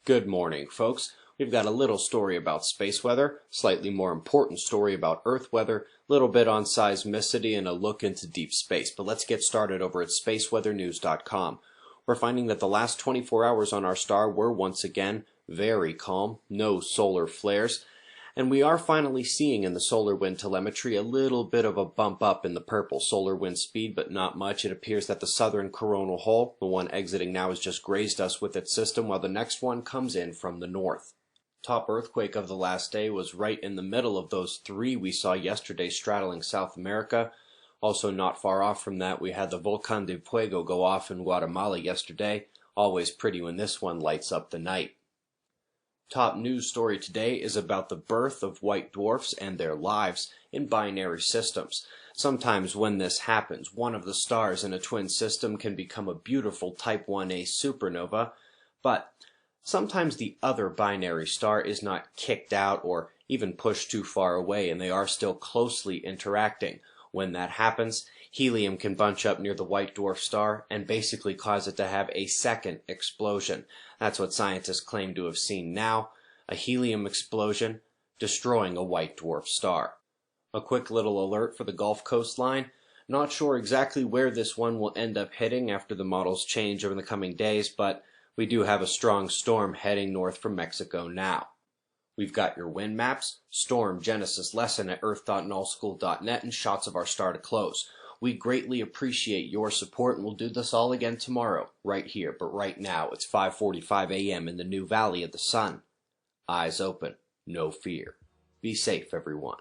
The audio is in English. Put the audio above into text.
Good morning, folks. We've got a little story about space weather, slightly more important story about Earth weather, a little bit on seismicity, and a look into deep space. But let's get started over at spaceweathernews.com. We're finding that the last 24 hours on our star were once again very calm, no solar flares, and we are finally seeing in the solar wind telemetry a little bit of a bump up in the purple solar wind speed, but not much. It appears that the southern coronal hole, the one exiting now, has just grazed us with its system, while the next one comes in from the north. Top earthquake of the last day was right in the middle of those three we saw yesterday straddling South America. Also not far off from that, we had the Volcán de Fuego go off in Guatemala yesterday. Always pretty when this one lights up the night. Top news story today is about the birth of white dwarfs and their lives in binary systems. Sometimes when this happens, one of the stars in a twin system can become a beautiful Type 1a supernova, but sometimes the other binary star is not kicked out or even pushed too far away, and they are still closely interacting. When that happens, helium can bunch up near the white dwarf star and basically cause it to have a second explosion. That's what scientists claim to have seen now, a helium explosion destroying a white dwarf star. A quick little alert for the Gulf coastline. Not sure exactly where this one will end up hitting after the models change over the coming days, but we do have a strong storm heading north from Mexico now. We've got your wind maps, storm genesis lesson at earth.nullschool.net, and shots of our star to close. We greatly appreciate your support, and we'll do this all again tomorrow, right here. But right now, it's 5:45 a.m. in the new Valley of the Sun. Eyes open, no fear. Be safe, everyone.